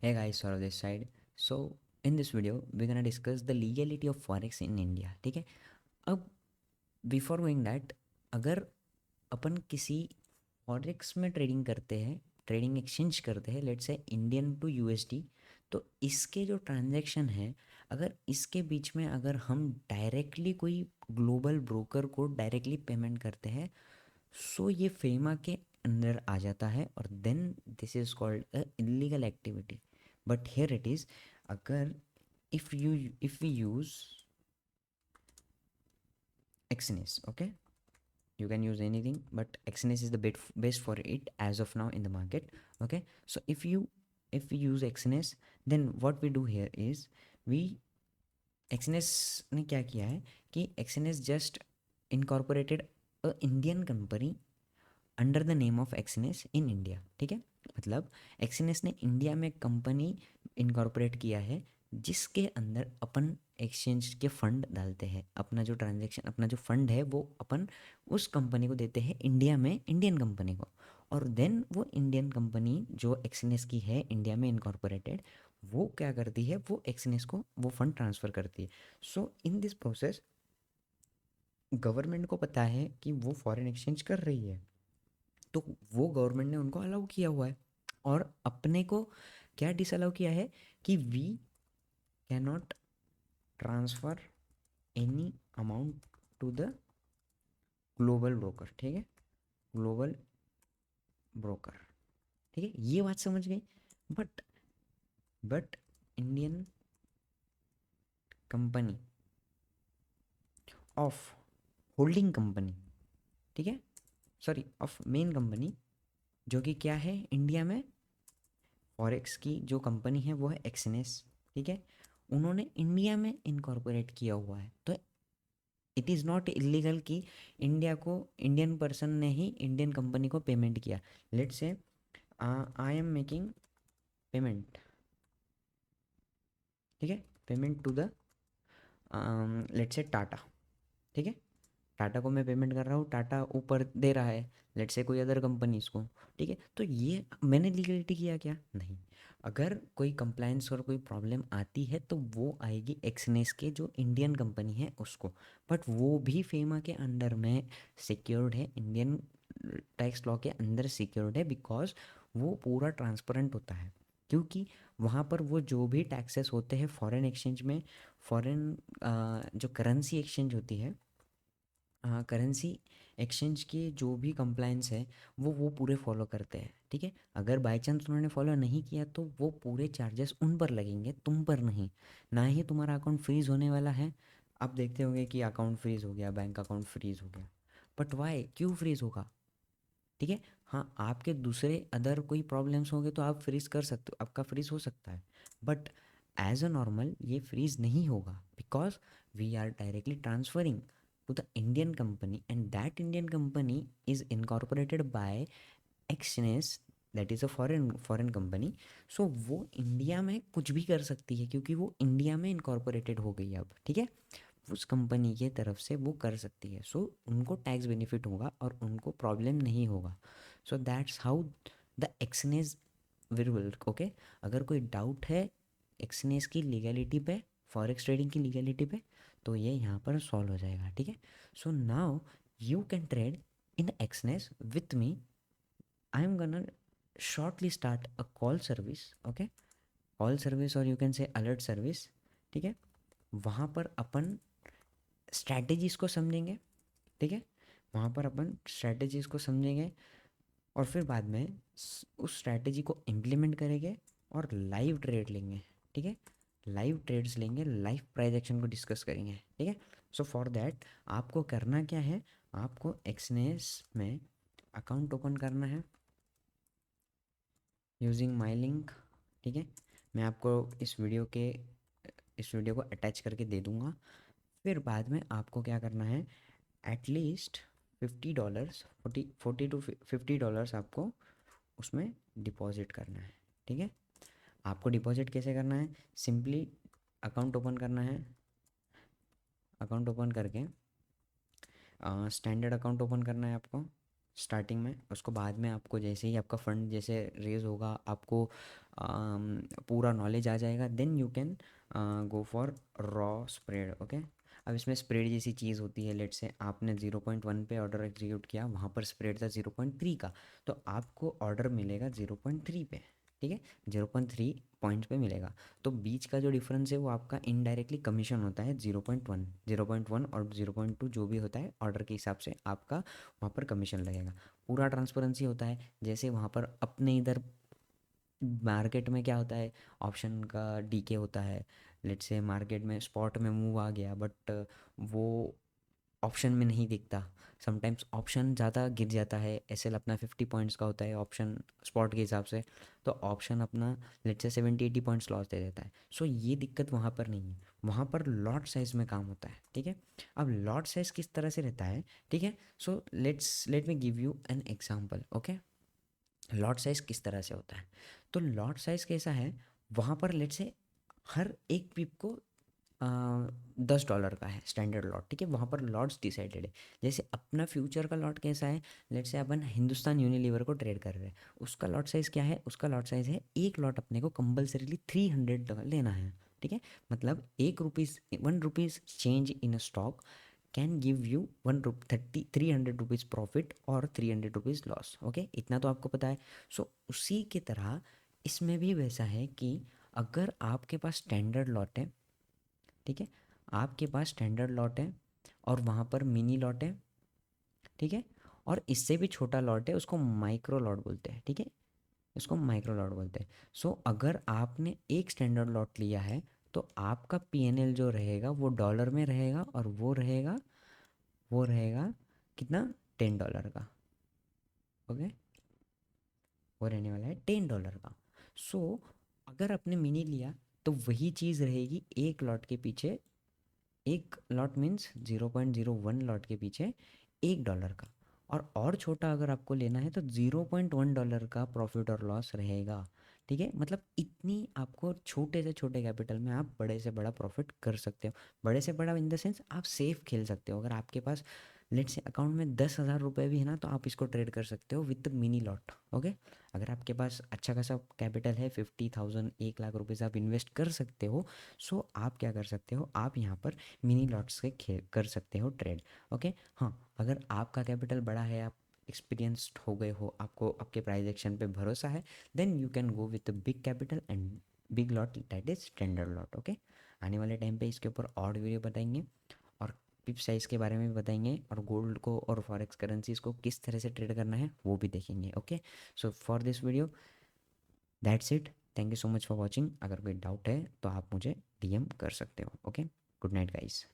Hey guys, Saurav this side. So in this video, we're gonna discuss the legality of forex in India. ठीक है. अब before going that, अगर अपन किसी forex में trading करते हैं, ट्रेडिंग एक्सचेंज करते हैं, let's say Indian to USD, तो इसके जो ट्रांजैक्शन है, अगर इसके बीच में अगर हम डायरेक्टली कोई ग्लोबल ब्रोकर को डायरेक्टली पेमेंट करते हैं, सो ये फेमा के अंदर आ जाता है और then this is called a illegal activity. But here it is, अगर if we use Exynos, okay, you can use anything, but Exynos is the best for it as of now in the market. Okay, so if we use Exynos, then what we do here is we Exynos ने क्या किया है कि Exynos just incorporated a Indian company under the name of Exness in India. ठीक है, मतलब Exness ने India में कंपनी इनकॉर्पोरेट किया है जिसके अंदर अपन एक्सचेंज के फंड डालते हैं. अपना जो ट्रांजैक्शन, अपना जो फंड है वो अपन उस कंपनी को देते हैं इंडिया में, इंडियन कंपनी को, और देन वो इंडियन कंपनी जो एक्सनेस की है इंडिया में इनकॉर्पोरेटेड, वो क्या करती है, वो एक्सनेस को वो फंड ट्रांसफ़र करती है. सो इन दिस प्रोसेस गवर्नमेंट को पता है कि वो फॉरेन एक्सचेंज कर रही है, तो वो गवर्नमेंट ने उनको अलाउ किया हुआ है. और अपने को क्या डिसअलाउ किया है कि we can not transfer any amount to the global broker. ठीक है, ग्लोबल ब्रोकर. ठीक है, ये बात समझ गई. But but Indian company of holding company, ठीक है, सॉरी, ऑफ मेन कंपनी, जो कि क्या है इंडिया में फॉरेक्स की जो कंपनी है वो है एक्सनेस. ठीक है, उन्होंने इंडिया में इनकॉर्पोरेट किया हुआ है, तो इट इज़ नॉट इलीगल कि इंडिया को, इंडियन पर्सन ने ही इंडियन कंपनी को पेमेंट किया. Let's say I am making payment, ठीक है, payment to the let's say Tata. ठीक है, टाटा को मैं पेमेंट कर रहा हूँ, टाटा ऊपर दे रहा है लेट्स से कोई अदर कंपनी इसको. ठीक है, तो ये मैंने लीगलिटी किया क्या? नहीं. अगर कोई कंप्लायंस और कोई प्रॉब्लम आती है तो वो आएगी एक्सनेस के जो इंडियन कंपनी है उसको. बट वो भी फेमा के अंडर में सिक्योर्ड है, इंडियन टैक्स लॉ के अंदर सिक्योर्ड है, बिकॉज वो पूरा ट्रांसपेरेंट होता है. क्योंकि वहाँ पर वो जो भी टैक्सेस होते हैं फॉरेन एक्सचेंज में, फॉरेन जो करेंसी एक्सचेंज होती है, करेंसी एक्सचेंज के जो भी कंप्लायंस है वो पूरे फॉलो करते हैं. ठीक है, अगर बाय चांस उन्होंने फॉलो नहीं किया तो वो पूरे चार्जेस उन पर लगेंगे, तुम पर नहीं. ना ही तुम्हारा अकाउंट फ्रीज़ होने वाला है. आप देखते होंगे कि अकाउंट फ्रीज़ हो गया, बैंक अकाउंट फ्रीज़ हो गया. बट वाई, क्यों फ्रीज़ होगा? ठीक है, हाँ, आपके दूसरे अदर कोई प्रॉब्लम्स होंगे तो आप फ्रीज़ कर सकते हो, आपका फ्रीज़ हो सकता है. बट एज अ नॉर्मल ये फ्रीज़ नहीं होगा, because we are directly transferring to the Indian company, and that Indian company is incorporated by Exynos, that is a foreign company. So वो इंडिया में कुछ भी कर सकती है क्योंकि वो इंडिया में इनकॉर्पोरेटेड हो गई अब. ठीक है, उस कंपनी के तरफ से वो कर सकती है. सो उनको टैक्स बेनिफिट होगा और उनको प्रॉब्लम नहीं होगा. So that's how the Exness will work. Okay, अगर कोई डाउट है एक्सनेस की लीगलिटी पे, फॉरेक्स ट्रेडिंग की लीगलिटी पे, तो ये यहाँ पर सॉल्व हो जाएगा. ठीक है, so now you can trade in Exness with me. I am गonna shortly start a call service. Okay, call service और you can say alert service. ठीक है, वहाँ पर अपन स्ट्रैटेजीज़ को समझेंगे. ठीक है, वहाँ पर अपन स्ट्रैटेजीज़ को समझेंगे और फिर बाद में उस स्ट्रैटेजी को इम्प्लीमेंट करेंगे और लाइव ट्रेड लेंगे. ठीक है, लाइव ट्रेड्स लेंगे, लाइव प्राइस एक्शन को डिस्कस करेंगे. ठीक है, सो फॉर दैट आपको करना क्या है, आपको एक्सनेस में अकाउंट ओपन करना है यूजिंग माई लिंक. ठीक है, मैं आपको इस वीडियो को अटैच करके दे दूँगा. फिर बाद में आपको क्या करना है, एटलीस्ट $50, 40 to $50 आपको उसमें डिपॉज़िट करना है. ठीक है, आपको डिपॉज़िट कैसे करना है, सिंपली अकाउंट ओपन करना है. अकाउंट ओपन करके स्टैंडर्ड अकाउंट ओपन करना है आपको स्टार्टिंग में. उसको बाद में आपको जैसे ही आपका फ़ंड जैसे रेज़ होगा, आपको पूरा नॉलेज आ जाएगा, then you can go for raw spread. Okay, अब इसमें स्प्रेड जैसी चीज़ होती है, लेट से आपने 0.1 पे ऑर्डर एग्जीक्यूट किया, वहाँ पर स्प्रेड था 0.3 का, तो आपको ऑर्डर मिलेगा 0.3 पे, ठीक है, 0.3 पॉइंट पे मिलेगा। तो बीच का जो डिफरेंस है वो आपका इनडायरेक्टली कमीशन होता है 0.1, 0.1 और 0.2 जो भी होता है ऑर्डर के हिसाब से आपका वहाँ पर कमीशन लगेगा। पूरा ट्रांसपेरेंसी होता है। जैसे वहाँ पर अपने इधर मार्केट में क्या होता है, ऑप्शन का डीके होता है, लेट्स से मार्केट में स्पॉट में मूव आ गया, बट वो ऑप्शन में नहीं दिखता। समटाइम्स ऑप्शन ज़्यादा गिर जाता है, एसएल अपना 50 पॉइंट्स का होता है ऑप्शन स्पॉट के हिसाब से, तो ऑप्शन अपना लेट्स से 70-80 पॉइंट्स लॉस दे देता है। सो ये दिक्कत वहाँ पर नहीं है, वहाँ पर लॉट साइज़ में काम होता है, ठीक है। अब लॉट साइज़ किस तरह से रहता है, ठीक है, so let me give you an example. Okay, lot size किस तरह से होता है, तो लॉट साइज़ कैसा है, वहाँ पर लेट से हर एक पिप को $10 का है स्टैंडर्ड लॉट, ठीक है, वहाँ पर लॉट्स डिसाइडेड है। जैसे अपना फ्यूचर का लॉट कैसा है, लेट से अपन हिंदुस्तान यूनिलीवर को ट्रेड कर रहे हैं, उसका लॉट साइज़ क्या है, उसका लॉट साइज़ है एक लॉट अपने को कंपल्सरीली 300 लेना है, ठीक है। मतलब 1 rupees 1 rupees change in a stock can give you 300 rupees profit और 300 रुपीज़ लॉस। ओके, इतना तो आपको पता है। सो उसी की तरह इसमें भी वैसा है कि अगर आपके पास स्टैंडर्ड लॉट है, ठीक है, आपके पास स्टैंडर्ड लॉट है और वहाँ पर मिनी लॉट है, ठीक है, और इससे भी छोटा लॉट है, उसको माइक्रो लॉट बोलते हैं, ठीक है, इसको माइक्रो लॉट बोलते हैं। सो अगर आपने एक स्टैंडर्ड लॉट लिया है तो आपका पीएनएल जो रहेगा वो डॉलर में रहेगा, और वो रहेगा कितना, $10 का। ओके, वो रहने वाला है $10 का। सो अगर आपने मिनी लिया तो वही चीज़ रहेगी एक लॉट के पीछे, एक लॉट मीन्स 0.01 लॉट के पीछे $1 का, और छोटा अगर आपको लेना है तो $0.1 का प्रॉफिट और लॉस रहेगा, ठीक है। मतलब इतनी आपको छोटे से छोटे कैपिटल में आप बड़े से बड़ा प्रॉफिट कर सकते हो। बड़े से बड़ा इन द सेंस आप सेफ खेल सकते हो। अगर आपके पास लेट से अकाउंट में 10,000 रुपये भी है ना, तो आप इसको ट्रेड कर सकते हो विद मिनी लॉट। ओके, अगर आपके पास अच्छा खासा कैपिटल है, 50,000 1 लाख रुपीज़ आप इन्वेस्ट कर सकते हो। सो आप क्या कर सकते हो, आप यहाँ पर मिनी लॉट्स के खेल कर सकते हो ट्रेड। ओके, हाँ, अगर आपका कैपिटल बड़ा है, आप एक्सपीरियंस्ड हो गए हो, आपको आपके प्राइस एक्शन पे भरोसा है, then you can go with big capital and big lot, that is standard lot. Okay, आने वाले टाइम पे इसके ऊपर और वीडियो बताएंगे, और पिप साइज़ के बारे में भी बताएंगे, और गोल्ड को और फॉरेक्स करेंसीज को किस तरह से ट्रेड करना है वो भी देखेंगे। Okay, so for this video that's it, thank you so much for watching. अगर कोई डाउट है तो आप मुझे डीएम कर सकते हो। Okay, good night guys.